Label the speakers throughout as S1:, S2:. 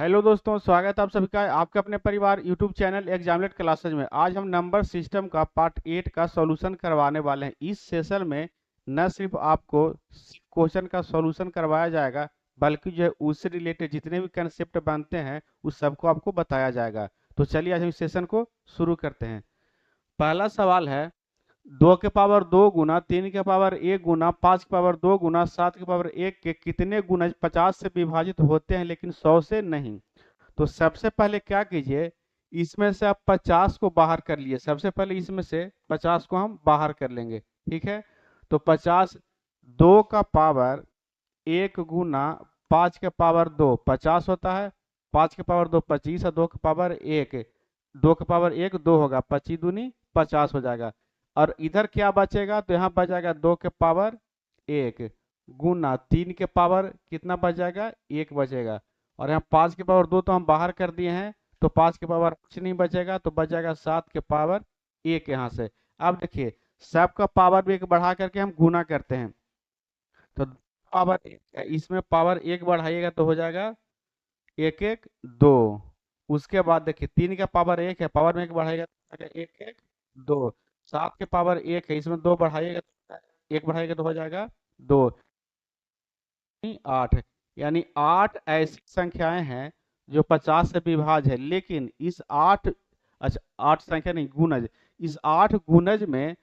S1: Hello दोस्तों, स्वागत है आप सभी का आपके अपने परिवार यूट्यूब चैनल एग्जामलेट क्लासेज में। आज हम नंबर सिस्टम का पार्ट 8 का सॉल्यूशन करवाने वाले हैं। इस सेशन में न सिर्फ आपको क्वेश्चन का सॉल्यूशन करवाया जाएगा, बल्कि जो है उससे रिलेटेड जितने भी कंसेप्ट बनते हैं उस सबको आपको बताया जाएगा। तो चलिए आज हम इस सेशन को शुरू करते हैं। पहला सवाल है, 2 के पावर 2 गुना 3 के पावर 1 गुना 5 के पावर 2 गुना 7 के पावर 1 के कितने गुणज 50 से विभाजित होते हैं लेकिन 100 से नहीं। तो सबसे पहले क्या कीजिए, इसमें से आप 50 को बाहर कर लिए। सबसे पहले इसमें से 50 को हम बाहर कर लेंगे, ठीक है। तो 50, 2 का पावर 1 गुना 5 के पावर 2 50 होता है। 5 के पावर 2 25 है। 2 के पावर 1, 2 के पावर 1 2 होगा, 25 दूनी 50 हो जाएगा। और इधर क्या बचेगा, तो यहाँ बच जाएगा 2 के पावर 1 गुना 3 के पावर कितना बच जाएगा, 1 बचेगा। और यहाँ 5 के पावर 2 तो हम बाहर कर दिए हैं, तो 5 के पावर कुछ नहीं बचेगा, तो बच जाएगा 7 के पावर 1 यहाँ से। अब देखिए, सबका पावर भी एक बढ़ा करके हम गुना करते हैं। तो पावर इसमें पावर 1 बढ़ाइएगा तो हो जाएगा 1 1 2। उसके बाद देखिए 3 का पावर 1 है, पावर में 1 बढ़ाइएगा तो 1 1 2। 7 के पावर 1 है, इसमें 2 बढ़ाइएगा तो 1 बढ़ाइएगा तो हो जाएगा 2। 8, यानी 8 ऐसी संख्याएं हैं जो 50 से विभाज्य है। लेकिन इस 8, अच्छा 8 संख्या नहीं, गुणज, इस 8 गुणज में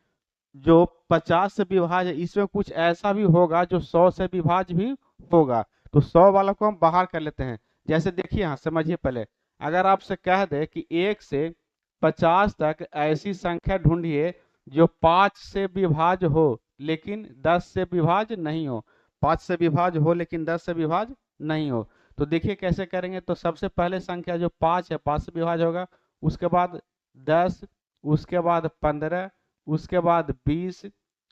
S1: जो 50 से विभाज्य है इसमें कुछ ऐसा भी होगा जो 100 से विभाज्य भी होगा। तो 100 वाला को हम बाहर कर लेते हैं। जैसे देखिए, यहाँ समझिए पहले, अगर आपसे कह दे कि 1 से 50 तक ऐसी संख्या ढूंढिए जो 5 से विभाज्य हो लेकिन 10 से विभाज्य नहीं हो। 5 से विभाज्य हो लेकिन 10 से विभाज्य नहीं हो। तो देखिए कैसे करेंगे। तो सबसे पहले संख्या जो 5 है 5 से विभाज्य होगा, उसके बाद 10, उसके बाद 15, उसके बाद 20,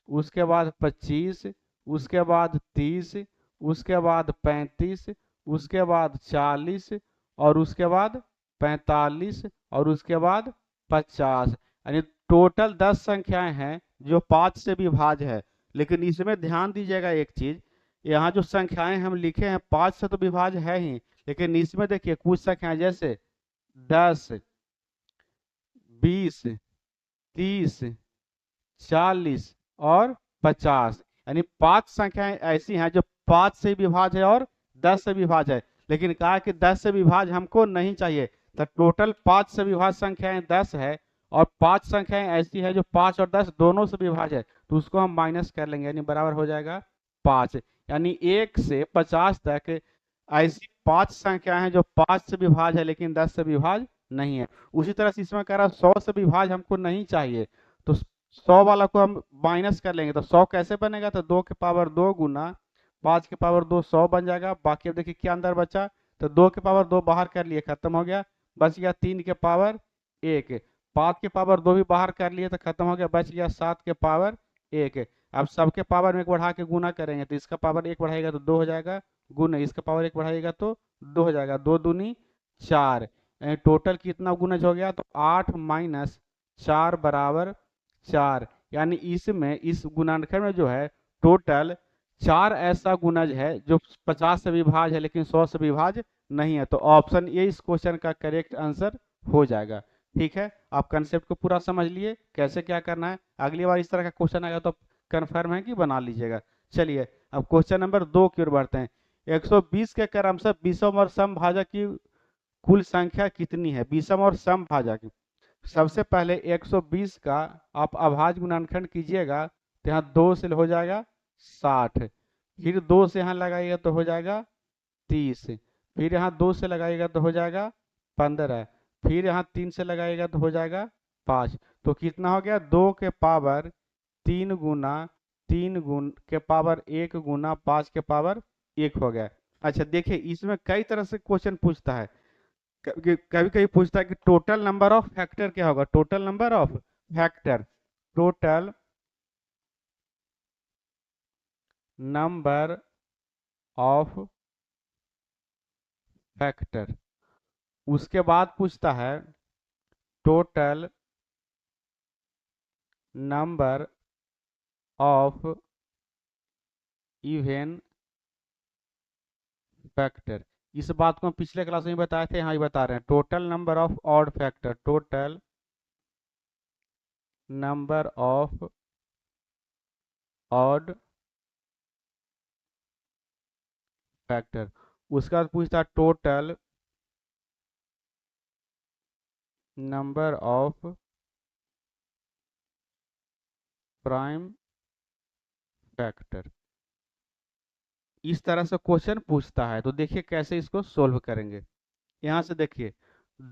S1: उसके बाद 25, उसके बाद 30, उसके बाद 35, उसके बाद 40, और उसके बाद 45, और उसके बाद 50। यानी टोटल 10 संख्याएं हैं जो 5 से विभाज्य है। लेकिन इसमें ध्यान दीजिएगा एक चीज, यहाँ जो संख्याएं हम लिखे हैं 5 से तो विभाज्य है ही, लेकिन इसमें देखिए कुछ संख्याएं जैसे 10, 20, 30, 40 और 50, यानी 5 संख्याएं ऐसी हैं जो 5 से विभाज्य है और 10 से विभाज्य है। लेकिन कहा कि 10 से विभाज्य हमको नहीं चाहिए, तो टोटल 5 से विभाज्य संख्याएं 10 है, और 5 संख्याएं ऐसी है जो 5 और 10 दोनों से विभाज्य है, तो उसको हम माइनस कर लेंगे, यानी बराबर हो जाएगा 5। यानी 1 से 50 तक ऐसी 5 संख्याएं हैं जो 5 से विभाज्य है लेकिन 10 से विभाज्य नहीं है। उसी तरह से इसमें कह रहा 100 से विभाज्य हमको नहीं चाहिए, तो 100 वाला को हम माइनस कर लेंगे। तो 100 कैसे बनेगा, तो 2 के पावर 2 गुना 5 के पावर 2 100 बन जाएगा। बाकी अब देखिए क्या अंदर बचा, तो 2 के पावर 2 बाहर कर लिए, खत्म हो गया। बच गया 3 के पावर 1। 5 के पावर 2 भी बाहर कर लिए तो खत्म हो गया, बच गया 7 के पावर 1। अब सबके पावर में 1 बढ़ा के गुना करेंगे, तो इसका पावर 1 बढ़ाएगा तो 2 हो जाएगा, गुना इसका पावर 1 बढ़ाएगा तो 2 हो जाएगा, 2 दूनी 4। टोटल कितना गुणज हो गया, तो 8 माइनस 4 बराबर 4। यानी इसमें इस गुणनखंड में जो है टोटल 4 ऐसा गुणज है जो 50 से विभाज्य है लेकिन 100 से विभाज्य नहीं है। तो ऑप्शन ए इस क्वेश्चन का करेक्ट आंसर हो जाएगा। ठीक है, आप कंसेप्ट को पूरा समझ लिए कैसे क्या करना है। अगली बार इस तरह का क्वेश्चन आएगा तो कन्फर्म है कि बना लीजिएगा। चलिए अब क्वेश्चन नंबर 2 की ओर बढ़ते हैं। 120 के क्रम से विषम और समभाजक की कुल संख्या कितनी है। विषम और समभाजक, सबसे पहले 120 का आप अभाज्य गुणनखंड कीजिएगा, तो यहाँ 2 से हो जाएगा 60, फिर 2 से यहाँ लगाइएगा तो हो जाएगा 30, फिर यहाँ 2 से लगाइएगा तो हो जाएगा 15, फिर यहाँ 3 से लगाइएगा तो हो जाएगा 5। तो कितना हो गया, 2 के पावर 3 गुना 3 के पावर 1 गुना 5 के पावर 1 हो गया। अच्छा देखिए, इसमें कई तरह से क्वेश्चन पूछता है। कभी कभी पूछता है कि टोटल नंबर ऑफ फैक्टर क्या होगा। Total number of factor, total number of factor. उसके बाद पूछता है total number of even factor. इस बात को हम पिछले क्लास में बताए थे, यहाँ ही बता रहे हैं। Total number of odd factor, total number of odd factor. उसका पूछता total number of prime factor. इस तरह से क्वेश्चन पूछता है। तो देखिए कैसे इसको सोल्व करेंगे। यहाँ से देखिए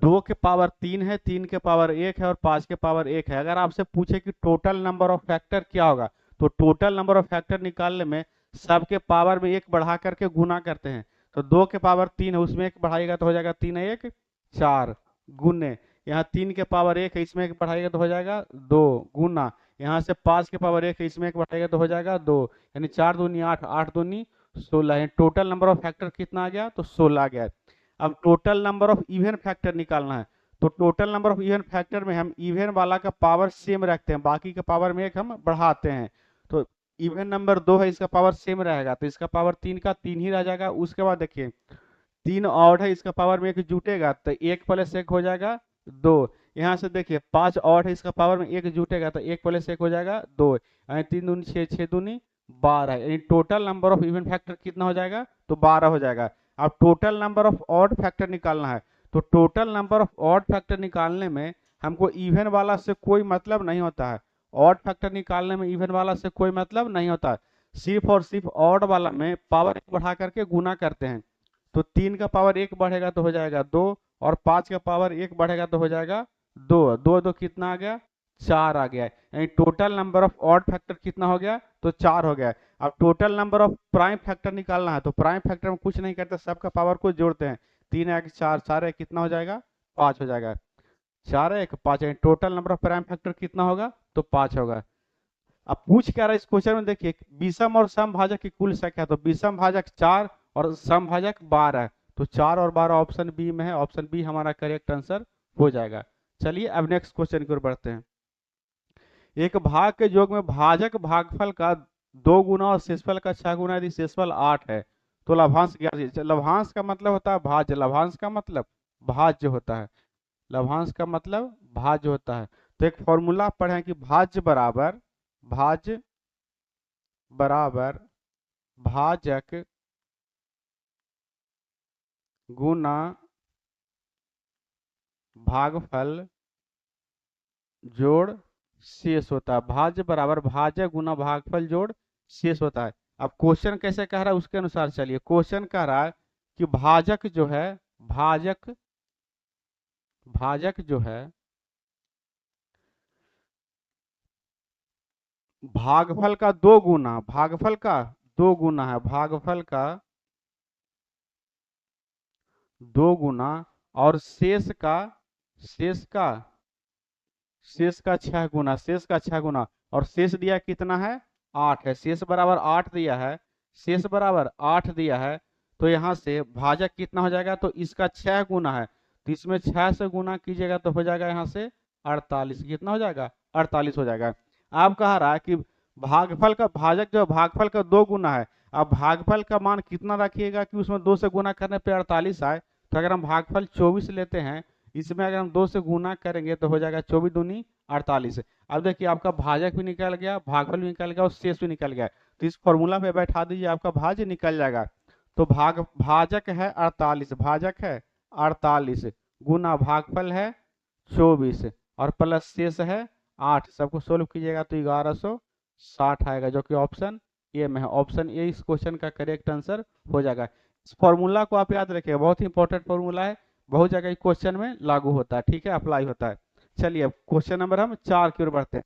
S1: 2 के पावर 3 है, 3 के पावर 1 है और 5 के पावर 1 है। अगर आपसे पूछे कि टोटल नंबर ऑफ फैक्टर क्या होगा, तो टोटल नंबर ऑफ फैक्टर निकालने में सबके पावर में 1 बढ़ा करके गुना करते हैं। तो 2 के पावर 3 है, उसमें 1 बढ़ाएगा तो हो जाएगा 3 1 4 गुने। यहाँ 3 के पावर 1 है, इसमें 1 बढ़ाएगा तो हो जाएगा 2 गुना। यहाँ से 5 के पावर 1 है, इसमें 1 बढ़ाएगा तो हो जाएगा 2, यानी 4 दूनी 8, 8 दूनी 16। टोटल नंबर ऑफ फैक्टर कितना आ गया, तो 16 आ गया। अब total number of even factor निकालना है। तो total number of even factor में हम इवन वाला का पावर सेम रखते हैं, बाकी के पावर में 1 हम बढ़ाते हैं। तो इवन नंबर 2 है, इसका पावर सेम रहेगा, तो इसका पावर 3 का 3 ही रह जाएगा। उसके बाद देखिए 3 ऑड है, इसका पावर में 1 जुटेगा तो 1 प्लस 1 हो जाएगा 2। यहाँ से देखिए 5 ऑड है, इसका पावर में 1 जुटेगा तो 1 प्लस 1 हो जाएगा 2, यानी 3 दूनी 6, 6 दूनी 12, यानी total number of even factor कितना हो जाएगा, तो 12 हो जाएगा। अब total number of odd factor निकालना है। तो total number of odd factor निकालने में हमको इवन वाला से कोई मतलब नहीं होता है। ऑड फैक्टर निकालने में इवन वाला से कोई मतलब नहीं होता है। सिर्फ और सिर्फ ऑड वाला में पावर 1 बढ़ा करके गुना करते हैं। तो 3 का पावर 1 बढ़ेगा तो हो जाएगा 2, और 5 का पावर 1 बढ़ेगा तो हो जाएगा 2, 2 2 कितना आ गया, 4 आ गया। यानी total number of odd factor कितना हो गया, तो 4 हो गया। अब total number of prime factor निकालना है। तो प्राइम फैक्टर में कुछ नहीं करते, सबका पावर को जोड़ते हैं। 3 1 4, 4 1 कितना हो जाएगा, 5 हो जाएगा। 4 1 5, यानी total number of prime factor कितना होगा, तो 5 होगा। अब पूछ क्या रहा है इस क्वेश्चन में, देखिए विषम और सम भाजक की कुल संख्या। तो विषम भाजक 4 और सम भाजक 12 है। तो 4 और 12 ऑप्शन बी में है, ऑप्शन बी हमारा करेक्ट आंसर हो जाएगा। चलिए अब नेक्स्ट क्वेश्चन की ओर बढ़ते हैं। एक भाग के योग में भाजक भागफल का 2 गुना और शेषफल का 6 गुना यदि शेषफल 8 है तो लभांश क्या। लभांश का मतलब होता है भाज्य, लभांश का मतलब भाज्य होता है, लभांश का मतलब भाज्य होता है। तो एक फॉर्मूला पढ़े कि भाज्य बराबर भाजक गुना भागफल जोड़ शेष होता है। भाज्य बराबर भाजक गुना भागफल जोड़ शेष होता है। अब क्वेश्चन कैसे कह रहा है उसके अनुसार चलिए। क्वेश्चन कह रहा है कि भाजक जो है, भाजक जो है भागफल का 2 गुना, भागफल का 2 गुना है, भागफल का 2 गुना, और शेष का 6 गुना, शेष का 6 गुना। और शेष दिया कितना है, 8 है। शेष बराबर 8 दिया है, शेष बराबर 8 दिया है। तो यहाँ से भाजक कितना हो जाएगा, तो इसका 6 गुना है, तो इसमें 6 से गुना कीजिएगा तो हो जाएगा यहाँ से 48। कितना हो जाएगा, 48 हो जाएगा। आप कह रहा है कि भागफल का, भाजक जो भागफल का 2 गुना है। अब भागफल का मान कितना रखिएगा कि उसमें 2 से गुना करने पे 48 आए। तो अगर हम भागफल 24 लेते हैं, इसमें अगर हम 2 से गुना करेंगे तो हो जाएगा 24 दूनी 48। अब देखिए आपका भाजक भी निकल गया, भागफल भी निकल गया और शेष भी निकल गया। तो इस फॉर्मूला पे बैठा दीजिए, आपका भाज्य निकल जाएगा। तो भाजक है 48, भाजक है 48 गुना भागफल है 24 और प्लस शेष है 8। सबको सोल्व कीजिएगा तो 1160 आएगा, जो कि ऑप्शन ए में है। ऑप्शन ए इस क्वेश्चन का करेक्ट आंसर हो जाएगा। इस फॉर्मूला को आप याद रखिए, बहुत ही इंपॉर्टेंट फॉर्मूला है, बहुत जगह क्वेश्चन में लागू होता है, ठीक है, अप्लाई होता है। चलिए अब क्वेश्चन नंबर हम 4 की ओर बढ़ते हैं।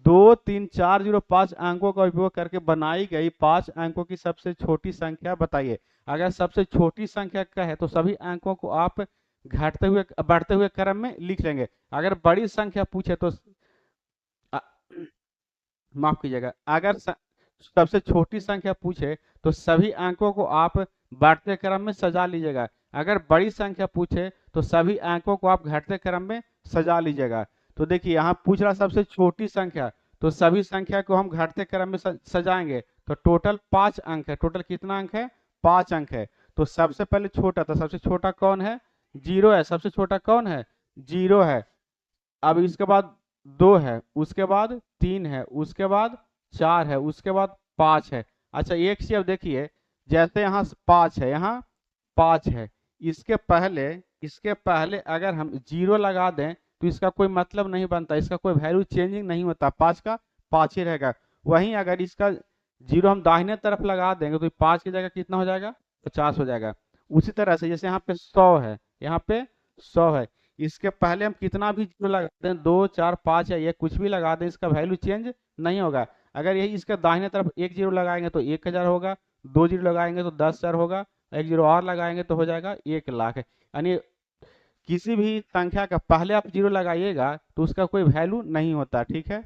S1: 2 3 4 0 5 अंकों का उपयोग करके बनाई गई 5 अंकों की सबसे छोटी संख्या बताइए। अगर सबसे छोटी संख्या का है तो सभी अंकों को आप घटते हुए बढ़ते हुए क्रम में लिख लेंगे। अगर बड़ी संख्या पूछे तो माफ कीजिएगा, अगर सबसे छोटी संख्या पूछे तो सभी अंकों को आप बढ़ते क्रम में सजा लीजिएगा। अगर बड़ी संख्या पूछे तो सभी अंकों को आप घटते क्रम में सजा लीजिएगा। तो देखिए यहाँ पूछ रहा सबसे छोटी संख्या, तो सभी संख्या को हम घटते क्रम में सजाएंगे। तो टोटल 5 अंक है, टोटल कितना अंक है, 5 अंक है। तो सबसे पहले छोटा, तो सबसे छोटा कौन है? 0 है। सबसे छोटा कौन है? 0 है। अब इसके बाद 2 है, उसके बाद 3 है, उसके बाद 4 है, उसके बाद 5 है। अच्छा एक चीज अब देखिए, जैसे यहाँ 5 है, यहाँ 5 है, इसके पहले इसके पहले अगर हम 0 लगा दें तो इसका कोई मतलब नहीं बनता, इसका कोई वैल्यू चेंजिंग नहीं होता, 5 का 5 ही रहेगा। वहीं अगर इसका 0 हम दाहिने तरफ लगा देंगे तो 5 की जगह कितना हो जाएगा? 50 हो जाएगा। उसी तरह से जैसे यहाँ पे 100 है, यहाँ पे 100 है, इसके पहले हम कितना भी जीरो लगा दें, 2 4 5 या ये कुछ भी लगा दें, इसका वैल्यू चेंज नहीं होगा। अगर यही इसका दाहिने तरफ एक जीरो लगाएंगे तो 1000 होगा, 2 जीरो लगाएंगे तो 10,000 होगा, एक जीरो और लगाएंगे तो हो जाएगा 1,00,000। यानी किसी भी संख्या का पहले आप जीरो लगाइएगा तो उसका कोई वैल्यू नहीं होता। ठीक है,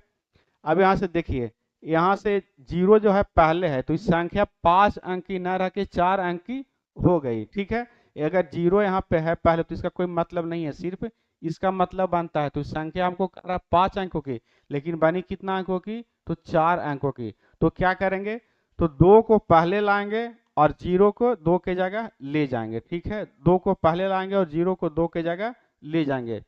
S1: अब यहाँ से देखिए, यहाँ से जीरो जो है पहले है तो इस संख्या 5 अंक की न रह के 4 अंक की हो गई। ठीक है, अगर जीरो यहाँ पे है पहले तो इसका कोई मतलब नहीं है, सिर्फ इसका मतलब बनता है, तो संख्या हमको कर रहा है 5 अंकों की, लेकिन बनी कितना अंकों की? तो 4 अंकों की। तो क्या करेंगे, तो 2 को पहले लाएंगे और 0 को 2 के जगह ले जाएंगे। ठीक है, 2 को पहले लाएंगे और 0 को 2 के जगह ले जाएंगे।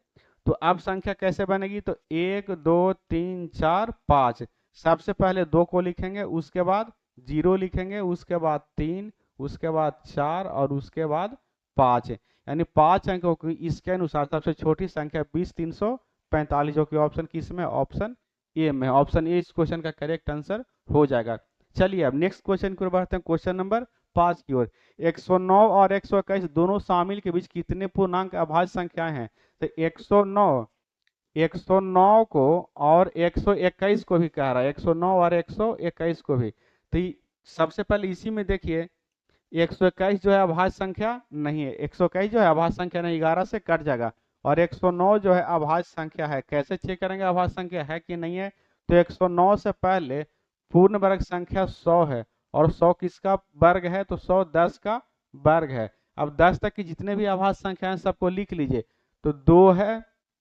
S1: तो अब संख्या कैसे बनेगी, तो 1 2 3 4 5, सबसे पहले 2 को लिखेंगे, उसके बाद 0 लिखेंगे, उसके बाद 3, उसके बाद 4 और उसके बाद 5। यानी 5 अंकों की इसके अनुसार सबसे छोटी संख्या 20,345, जो कि ऑप्शन किस में? ऑप्शन ए में। ऑप्शन ए इस क्वेश्चन का करेक्ट आंसर हो जाएगा। चलिए अब नेक्स्ट क्वेश्चन की ओर बढ़ते हैं, क्वेश्चन नंबर 5 की ओर। 109 और 121 दोनों शामिल के बीच कितने पूर्णांक अभाज्य संख्याएं हैं? तो 109 को और 121 को भी कह रहा है, 109 और 121 को भी। तो सबसे पहले इसी में देखिए, 121 जो है अभाज्य संख्या नहीं है, 121 जो है अभाज्य संख्या नहीं, 11 से कट जाएगा। और 109 जो है अभाज्य संख्या है। कैसे चेक करेंगे अभाज्य संख्या है कि नहीं है? तो 109 से पहले पूर्ण वर्ग संख्या 100 है, और 100 किसका वर्ग है? तो 100 10 का वर्ग है। अब 10 तक की जितने भी अभाज्य संख्या हैं सबको लिख लीजिए। तो 2 है,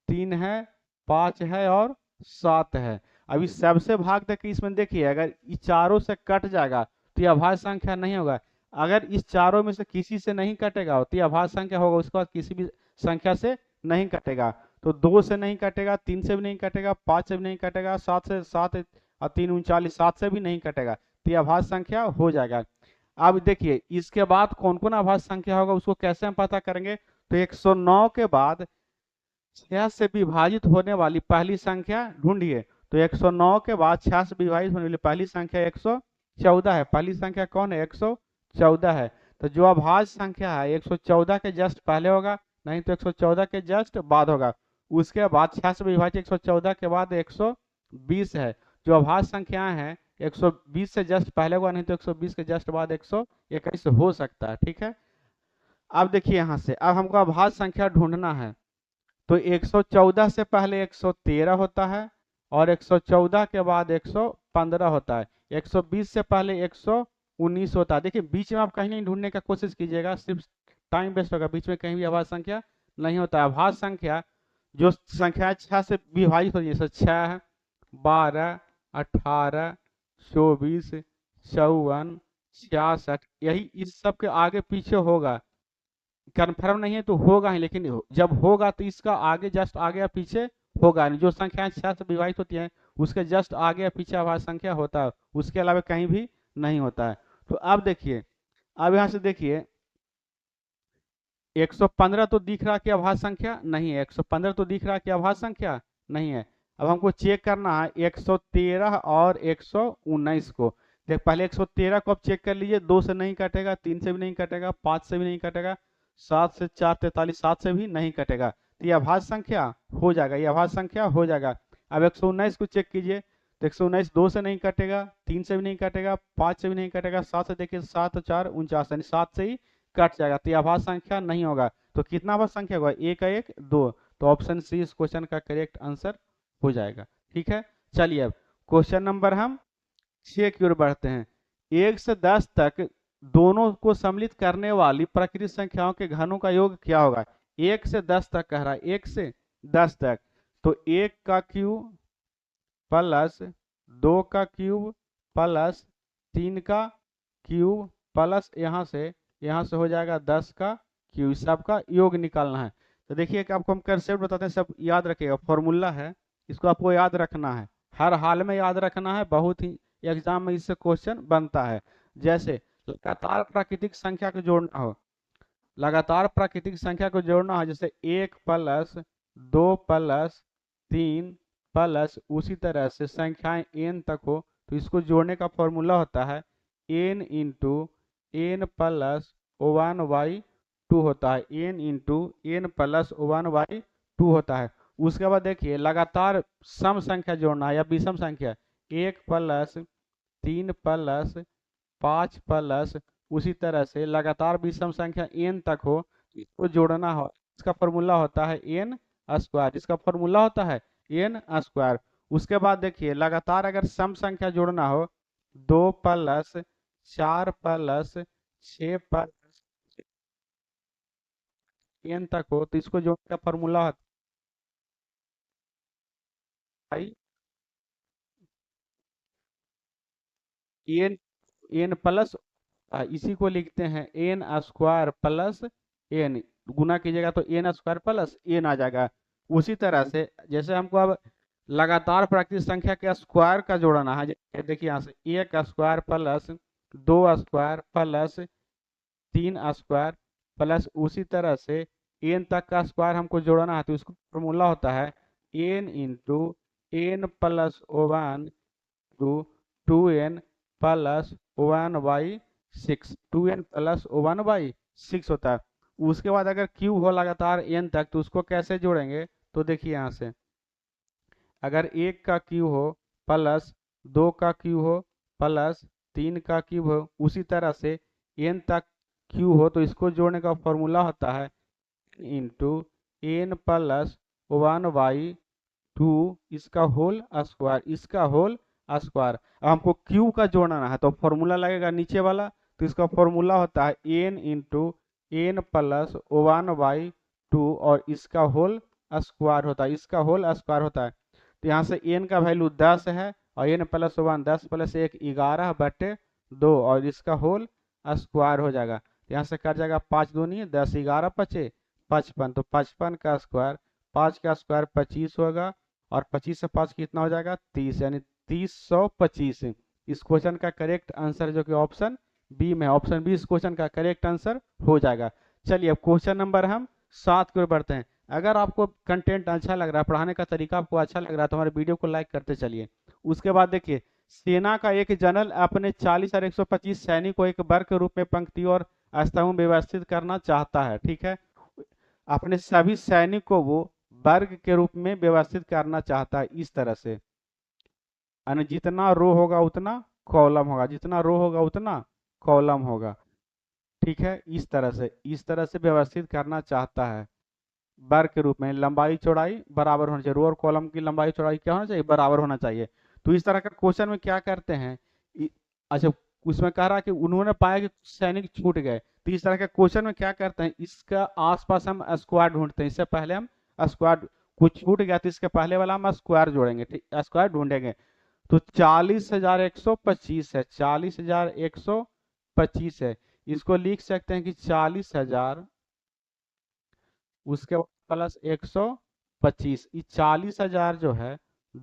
S1: 3 है, 5 है और 7 है। अभी सबसे भाग तक इसमें देखिए, अगर इस चारों से कट जाएगा तो यह अभाज्य संख्या नहीं होगा। अगर इस चारों में से किसी से नहीं कटेगा तो यह अभाज्य संख्या होगा, उसके बाद किसी भी संख्या से नहीं कटेगा। तो 2 से नहीं कटेगा, 3 से भी नहीं कटेगा, 5 से भी नहीं कटेगा, 7 से 7 और 3 39, 7 से भी नहीं कटेगा, तो यह अभाज्य संख्या हो जाएगा। अब देखिए इसके बाद कौन कौन अभाज्य संख्या होगा उसको कैसे हम पता करेंगे? तो 109 के बाद 6 से विभाजित होने वाली पहली संख्या ढूंढिए। तो 109 के बाद 6 से विभाजित होने वाली पहली संख्या 114 है। पहली संख्या कौन है? 114 है। तो जो अभाज्य संख्या है 114 के जस्ट पहले होगा, नहीं तो 114 के जस्ट बाद होगा। उसके बाद 6 से विभाजित 114 के बाद 120 है। जो अभाज्य संख्याएं हैं 120 से जस्ट पहले होगा, नहीं तो 120 के जस्ट बाद 121 हो सकता है। ठीक है, अब देखिए यहाँ से अब हमको अभाज्य संख्या ढूंढना है। तो 114 से पहले 113 होता है, और 114 के बाद 115 होता है। 120 से पहले 119 होता है। देखिए बीच में आप कहीं नहीं ढूंढने का कोशिश कीजिएगा, सिर्फ टाइम वेस्ट होगा, बीच में कहीं भी अभाज्य संख्या नहीं होता है। अभाज्य संख्या जो संख्या 6 से विभाजित होती है, जैसे 6, 12, 18, 24, 54, 66, यही इस सब के आगे पीछे होगा। कंफर्म नहीं है तो होगा ही, लेकिन जब होगा तो इसका आगे जस्ट आगे या पीछे होगा नहीं। जो संख्याएं 6 से विभाजित होती हैं उसके जस्ट आगे या पीछे अभाज्य संख्या होता है, उसके अलावा कहीं भी नहीं होता है। तो अब देखिए, अब यहाँ से देखिए 115 तो दिख रहा कि अभाज्य संख्या नहीं है, 115 तो दिख रहा कि अभाज्य संख्या नहीं है। अब हमको चेक करना है 113 और 119 को। देख पहले 113 को आप चेक कर लीजिए, 2 से नहीं कटेगा, 3 से भी नहीं कटेगा, 5 से भी नहीं कटेगा, 7 से 4 43, 7 से भी नहीं कटेगा, तो ये अभाज्य संख्या हो जाएगा, ये अभाज्य संख्या हो जाएगा। अब 119 को चेक कीजिए, तो 119 2 से नहीं कटेगा, 3 से भी नहीं कटेगा, 5 से भी नहीं कटेगा, 7 से देखिए 7 4 49, यानी 7 से ही कट जाएगा, तो ये अभाज्य संख्या नहीं होगा। तो कितना अभाज्य संख्या होगा? 1 1 2। तो ऑप्शन सी इस क्वेश्चन का करेक्ट आंसर हो जाएगा। ठीक है, चलिए अब क्वेश्चन नंबर हम 6 की ओर बढ़ते हैं। 1 से 10 तक दोनों को सम्मिलित करने वाली प्रकृत संख्याओं के घनों का योग क्या होगा? 1 से 10 तक कह रहा है, 1 से 10 तक। तो 1 का क्यूब प्लस 2 का क्यूब प्लस 3 का क्यूब प्लस यहाँ से यहाँ से हो जाएगा 10 का क्यू, इस सब का योग निकालना है। तो देखिए कि आपको हम कंसेप्ट बताते हैं, सब याद रखिएगा, फॉर्मूला है, इसको आपको याद रखना है, हर हाल में याद रखना है, बहुत ही एग्जाम में इससे क्वेश्चन बनता है। जैसे लगातार प्राकृतिक संख्या को जोड़ना हो, लगातार प्राकृतिक संख्या को जोड़ना हो, जैसे 1 प्लस 2 प्लस 3 प्लस उसी तरह से संख्याएं n तक हो, तो इसको जोड़ने का फॉर्मूला होता है n इंटू एन प्लस 1/2 होता है, n इंटू एन प्लस 1/2 होता है। उसके बाद देखिए लगातार सम संख्या जोड़ना है या विषम संख्या, 1 प्लस 3 प्लस 5 प्लस उसी तरह से लगातार विषम संख्या n तक हो, तो इसको जोड़ना हो, इसका फॉर्मूला होता है n स्क्वायर, इसका फॉर्मूला होता है n स्क्वायर। उसके बाद देखिए लगातार अगर सम संख्या जोड़ना हो, 2 प्लस 4 प्लस 6 प्लस n तक हो, तो इसको जोड़ने का फॉर्मूला होता है n n प्लस, इसी को लिखते हैं एन स्क्वायर प्लस एन, गुना कीजिएगा तो एन स्क्वायर प्लस एन आ जाएगा। उसी तरह से जैसे हमको अब लगातार प्राकृतिक संख्या के स्क्वायर का जोड़ना है, देखिए यहाँ से 1 square plus 2 square plus 3 square plus उसी तरह से एन तक का स्क्वायर हमको जोड़ना है, तो इसको फॉर्मूला होता है n into n plus 1 to 2n plus 1/6, 2n plus 1/6 होता है। उसके बाद अगर क्यू हो लगातार n तक, तो उसको कैसे जोड़ेंगे, तो देखिए यहाँ से अगर 1 का क्यू हो प्लस 2 का क्यू हो प्लस 3 का क्यू हो, उसी तरह से n तक क्यू हो, तो इसको जोड़ने का फॉर्मूला होता है इंटू एन प्लस 1/2 इसका होल स्क्वायर, इसका होल स्क्वायर। अब हमको क्यू का जोड़ना है, तो फॉर्मूला लगेगा नीचे वाला, तो इसका फॉर्मूला होता है एन इंटू एन प्लस 1/2 और इसका होल स्क्वायर होता है, इसका होल स्क्वायर होता है। तो यहाँ से एन का वैल्यू 10 है और एन प्लस 1 10 प्लस 1 11/2 और इसका होल स्क्वायर हो जाएगा। तो यहाँ से कट जाएगा 5 दूनी 10, 11 पचे 55, तो 55 का स्क्वायर, 5 का स्क्वायर 25 होगा और 25 से 5 कितना हो जाएगा 30, यानी 3025। इस क्वेश्चन का करेक्ट आंसर जो कि ऑप्शन बी में, ऑप्शन बी इस क्वेश्चन का करेक्ट आंसर हो जाएगा। चलिए अब क्वेश्चन नंबर हम 7 की ओर बढ़ते हैं। अगर आपको कंटेंट अच्छा लग रहा है, पढ़ाने का तरीका आपको अच्छा लग रहा है, तो हमारे वीडियो को लाइक करते चलिए। उसके बाद देखिए सेना का एक जनरल अपने 40 और 125 सैनिक को एक वर्ग के रूप में पंक्ति और स्तंभ में व्यवस्थित करना चाहता है, ठीक है। अपने सभी सैनिक को वो वर्ग के रूप में व्यवस्थित करना चाहता है इस तरह से, यानी जितना रो होगा उतना कॉलम होगा, जितना रो होगा उतना कॉलम होगा, ठीक है। इस तरह से व्यवस्थित करना चाहता है वर्ग के रूप में, लंबाई चौड़ाई बराबर होना चाहिए, रो और कॉलम की लंबाई चौड़ाई क्या होना चाहिए, बराबर होना चाहिए। तो इस तरह का क्वेश्चन में क्या करते हैं, अच्छा उसमें कह रहा है कि उन्होंने पाया कि सैनिक छूट गए, तो इस तरह के क्वेश्चन में क्या करते हैं, इसका आसपास हम स्क्वायर ढूंढते हैं। इससे पहले हम स्क्वायर, कुछ छूट गया तो इसके पहले वाला हम स्क्वायर जोड़ेंगे, ठीक, स्क्वायर ढूंढेंगे। तो 40,125 है, 40,125 है, इसको लिख सकते हैं कि 40,000 उसके बाद प्लस 125, ये 40,000 जो है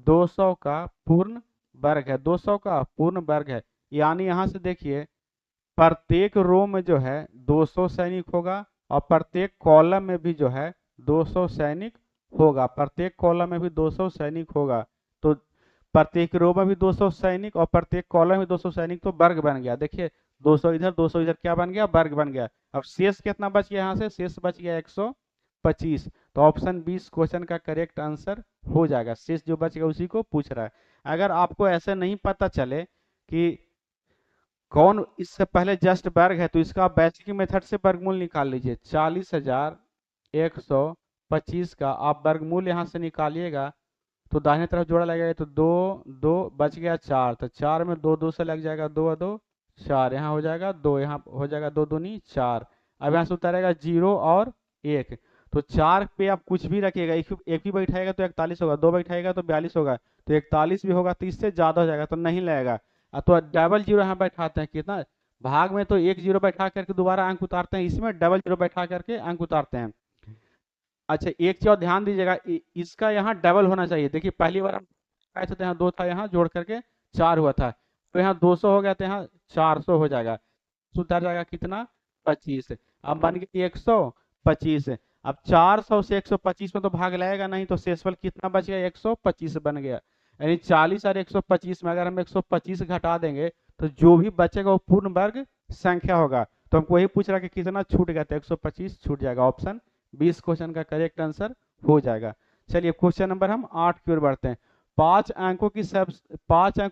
S1: 200 का पूर्ण वर्ग है, 200 का पूर्ण वर्ग है। यानी यहाँ से देखिए प्रत्येक रो में जो है 200 सैनिक होगा और प्रत्येक कॉलम में भी जो है 200 सैनिक होगा, प्रत्येक कॉलम में भी 200 सैनिक होगा। तो प्रत्येक रो में भी 200 सैनिक और प्रत्येक कॉलम में 200 सैनिक, तो वर्ग बन गया। देखिए 200 इधर 200 इधर, क्या बन गया, वर्ग बन गया। अब शेष कितना बच गया, यहाँ से शेष बच गया 125। तो ऑप्शन 20 क्वेश्चन का करेक्ट आंसर हो जाएगा, शेष जो बच गया उसी को पूछ रहा है। अगर आपको ऐसे नहीं पता चले कि कौन इससे पहले जस्ट वर्ग है, तो इसका बेसिक मेथड से वर्गमूल निकाल लीजिए। 40,125 का आप वर्गमूल यहाँ से निकालिएगा तो दाहिने तरफ जोड़ा लगेगा, तो 2 2 बच गया 4, तो 4 में 2 2 से लग जाएगा, 2 और 2 4, यहाँ हो जाएगा 2, यहाँ हो जाएगा 2 दूनी 4। अब यहाँ से उतारेगा 0 और 1, तो 4 पे आप कुछ भी रखिएगा, एक भी बैठाएगा तो 41 होगा, 2 बैठाएगा तो 42 होगा, तो 41 भी होगा तो इससे ज़्यादा हो जाएगा तो नहीं लगेगा। तो डबल जीरो यहाँ बैठाते हैं कितना, भाग में तो एक जीरो बैठा करके दोबारा अंक उतारते हैं, इसमें डबल जीरो बैठा करके अंक उतारते हैं। अच्छा एक चीज और ध्यान दीजिएगा, इसका यहाँ डबल होना चाहिए। देखिए पहली बार हम आए थे तो यहाँ 2 था, यहाँ जोड़ करके 4 हुआ था, तो यहाँ 200 हो गया, तो यहाँ 400 हो जाएगा, सुधर जाएगा कितना, 25। अब बन गया 125। अब 400 से 125 में तो भाग लगेगा नहीं, तो शेषफल कितना बच गया, 125 बन गया। यानी 40 और 125 में अगर हम 125 घटा देंगे तो जो भी बचेगा वो पूर्ण वर्ग संख्या होगा। तो हमको वही पूछ रहा कि कितना छूट गया, तो 125 छूट जाएगा। ऑप्शन 20 क्वेश्चन का करेक्ट आंसर हो जाएगा। चलिए क्वेश्चन नंबर हम 8 की ओर बढ़ते हैं। 5 अंकों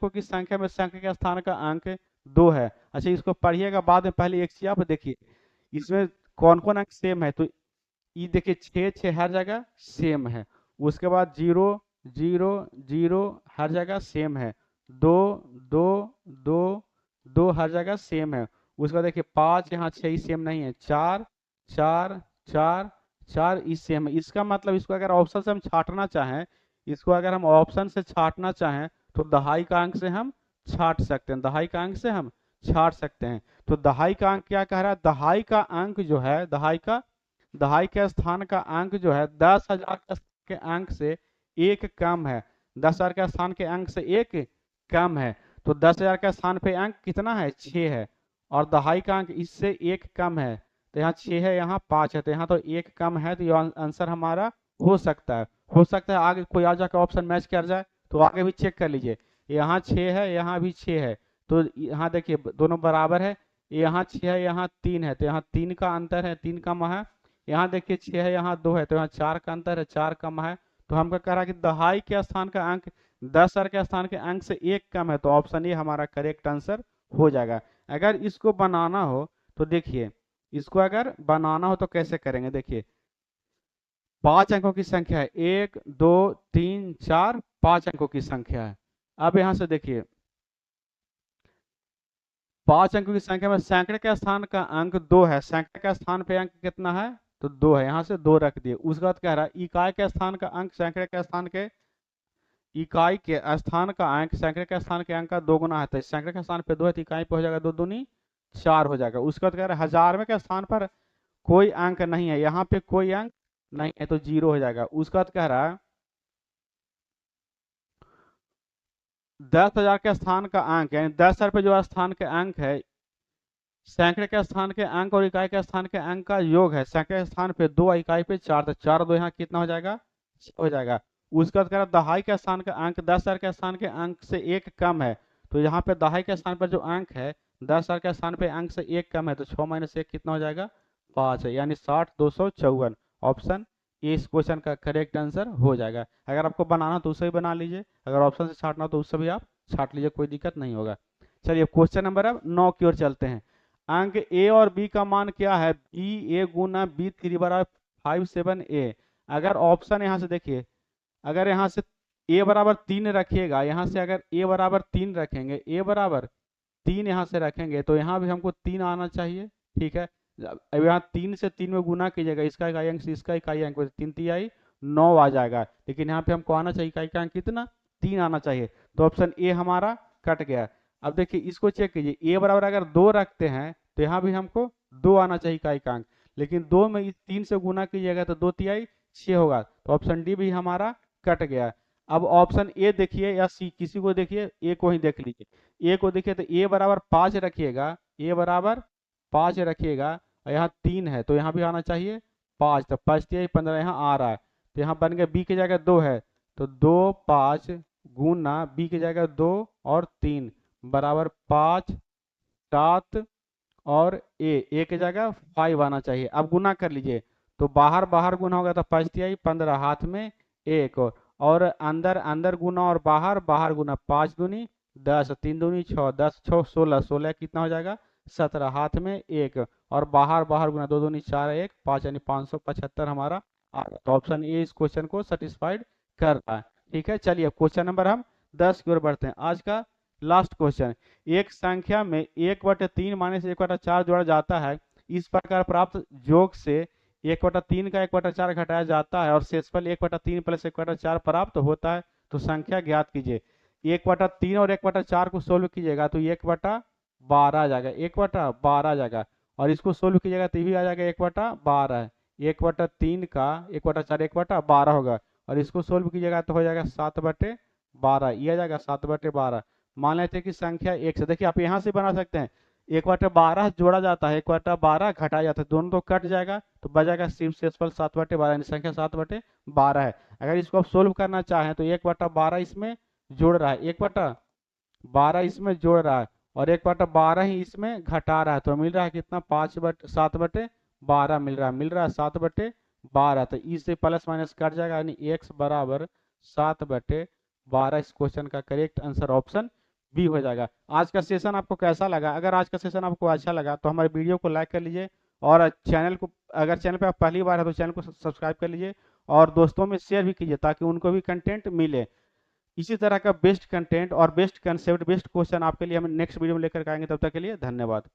S1: की संख्या में संख्या के स्थान का अंक 2 है। अच्छा इसको पढ़िएगा बाद में, पहले एक चीज आप देखिए इसमें कौन कौन अंक सेम है। तो ये देखिए 6 हर जगह सेम है, उसके बाद 0 0 0 हर जगह सेम है, 2 2 2 2 हर जगह सेम है। उसके बाद देखिए 5 यहाँ 6 ही सेम नहीं है, 4 4 4 4 इस सेम है। इसका मतलब इसको अगर ऑप्शन से हम छांटना चाहें, इसको अगर हम ऑप्शन से छांटना चाहें तो दहाई का अंक से हम छांट सकते हैं, दहाई का अंक से हम छांट सकते हैं। तो दहाई का अंक क्या कह रहा है, दहाई का अंक जो है, दहाई के स्थान का अंक जो है 10,000 के अंक से एक कम है, 10,000 के स्थान के अंक से एक कम है। तो 10,000 के स्थान पे अंक कितना है, 6 है, और दहाई का अंक इससे एक कम है। तो यहाँ 6 है, यहाँ 5 है, तो यहाँ तो एक कम है, तो ये आंसर हमारा हो सकता है। हो सकता है आगे कोई आ जाकर ऑप्शन मैच कर जाए, तो आगे भी चेक कर लीजिए। यहाँ 6 है, यहाँ भी 6 है, तो यहाँ देखिए दोनों बराबर है। यहाँ 6 है, यहाँ 3 है, तो यहाँ 3 का अंतर है, 3 कम है। यहाँ देखिए 6 है, यहाँ 2 है, तो यहाँ 4 का अंतर है, 4 कम है। तो हमको कह रहा है कि दहाई के स्थान का अंक 10,000 के स्थान के अंक से एक कम है, तो ऑप्शन ए हमारा करेक्ट आंसर हो जाएगा। अगर इसको बनाना हो तो देखिए, इसको अगर बनाना हो तो कैसे करेंगे, देखिए 5 अंकों की संख्या है, 1 2 3 4, 5 अंकों की संख्या है। अब यहाँ से देखिए 5 अंकों की संख्या में सैकड़े के स्थान का अंक 2 है, सैकड़े के स्थान पे अंक कितना है, तो 2 है, यहाँ से 2 रख दिए। उसके बाद कह रहा है इकाई के स्थान का अंक सैकड़े के स्थान के, इकाई के स्थान का अंक सैकड़े के स्थान के अंक का 2 गुना है, तो सैकड़े के स्थान पे 2 है, तो इकाई पे हो जाएगा 2 दूनी 4 हो जाएगा। उसके बाद कह रहा है हजारवे के स्थान पर कोई अंक नहीं है, यहाँ पे कोई अंक नहीं है, तो 0 हो जाएगा। उसके बाद कह रहा है 10,000 के स्थान का अंक, यानी 10,000 पे जो स्थान के अंक है, सैकड़े के स्थान के अंक और इकाई के स्थान के अंक का योग है। सैकड़े के स्थान पे 2, इकाई पे 4, तो 4 2 यहाँ कितना हो जाएगा, 6 हो जाएगा। उसके बाद कह रहा है दहाई के स्थान का अंक 10,000 के स्थान के अंक से एक कम है, तो यहाँ पे दहाई के स्थान पर जो अंक है 10,000 के स्थान पे अंक से एक कम है, तो 6 माइनस 1 कितना हो जाएगा, 5 है, यानी 60,254। ऑप्शन ए इस क्वेश्चन का करेक्ट आंसर हो जाएगा। अगर आपको बनाना तो उसे भी बना लीजिए, अगर ऑप्शन से छाटना हो तो उससे भी आप छाट लीजिए, कोई दिक्कत नहीं होगा। चलिए क्वेश्चन नंबर अब 9 की ओर चलते हैं। अंक ए और बी का मान क्या है, बी ए गुना बी थ्री बराबर 57 ए। अगर ऑप्शन यहाँ से देखिए, अगर यहाँ से ए बराबर 3 रखिएगा, यहाँ से अगर ए बराबर 3 रखेंगे, ए बराबर 3 यहाँ से रखेंगे, तो यहाँ भी हमको 3 आना चाहिए, ठीक है। अब यहाँ 3 से 3 में गुना कीजिएगा, इसका इकाई अंक से इसका इकाई अंक, 3 तिहाई 9 आ जाएगा, लेकिन यहाँ पे हमको आना चाहिए इकाई का अंक कितना, 3 आना चाहिए, तो ऑप्शन ए हमारा कट गया। अब देखिए इसको चेक कीजिए, ए बराबर अगर 2 रखते हैं तो यहाँ भी हमको 2 आना चाहिए इकाई का अंक, लेकिन 2 में 3 से गुना कीजिएगा तो 2 तिहाई 6 होगा, तो ऑप्शन डी भी हमारा कट गया। अब ऑप्शन ए देखिए या सी, किसी को देखिए, ए को ही देख लीजिए। ए को देखिए तो ए बराबर 5 रखिएगा, ए बराबर 5 रखिएगा, और यहाँ 3 है, तो यहाँ भी आना चाहिए 5, तो 5 तिहाई 15 यहाँ आ रहा है, तो यहाँ बन गया बी की जगह 2 है, तो 2 5 गुना बी की जगह 2 और 3 बराबर 5 7, और ए की जगह 5 आना चाहिए। अब गुना कर लीजिए, तो बाहर बाहर गुना होगा तो 5 तिहाई 15, हाथ में 1, और अंदर अंदर गुना और बाहर बाहर गुना, 5 दूनी 10, 3 दूनी 6, 10 6 16, 16 कितना हो जाएगा, 17, हाथ में 1, और बाहर बाहर गुना 2 दूनी 4 1 5, यानी 575 हमारा। तो ऑप्शन ए इस क्वेश्चन को सेटिस्फाइड कर रहा है, ठीक है। चलिए क्वेश्चन नंबर हम 10 की ओर बढ़ते हैं। आज का लास्ट क्वेश्चन, एक संख्या में 1/3 माइनस 1/4 जोड़ा जाता है, इस प्रकार प्राप्त योग से 1/3 का 1/4 घटाया जाता है और शेषफल 1/3 प्लस 1/4 प्राप्त होता है, तो संख्या ज्ञात कीजिए। 1/3 और 1/4 को सोल्व कीजिएगा तो 1/12 12 आ जाएगा, 1/12 आ जाएगा। और इसको सोल्व कीजिएगा तो ये भी आ जाएगा 1/12, 1/3 का 1/4 1/12 होगा। और इसको सोल्व कीजिएगा तो हो जाएगा 7/12, ये आ जाएगा 7/12। मान लेते हैं कि संख्या एक से, देखिए आप यहाँ से बना सकते हैं, 1/12 जोड़ा जाता है, 1/12 घटाया जाता है, दोनों तो कट जाएगा तो बचेगा सिर्फ शेषफल 7/12, यानी संख्या 7/12 है। अगर इसको आप सोल्व करना चाहें तो 1/12 इसमें जोड़ रहा है, 1/12 इसमें जोड़ रहा है, और 1/12 ही इसमें घटा रहा है, तो मिल रहा है कितना, 7/12 मिल रहा है 7/12। तो इससे प्लस माइनस कट जाएगा, यानी x बराबर 7/12। इस क्वेश्चन का करेक्ट आंसर ऑप्शन बी हो जाएगा। आज का सेशन आपको कैसा लगा? अगर आज का सेशन आपको अच्छा लगा तो हमारे वीडियो को लाइक कर लीजिए, और चैनल को, अगर चैनल पे आप पहली बार है तो चैनल को सब्सक्राइब कर लीजिए, और दोस्तों में शेयर भी कीजिए ताकि उनको भी कंटेंट मिले। इसी तरह का बेस्ट कंटेंट और बेस्ट कंसेप्ट, बेस्ट क्वेश्चन आपके लिए हम नेक्स्ट वीडियो में लेकर आएंगे। तब तक के लिए धन्यवाद।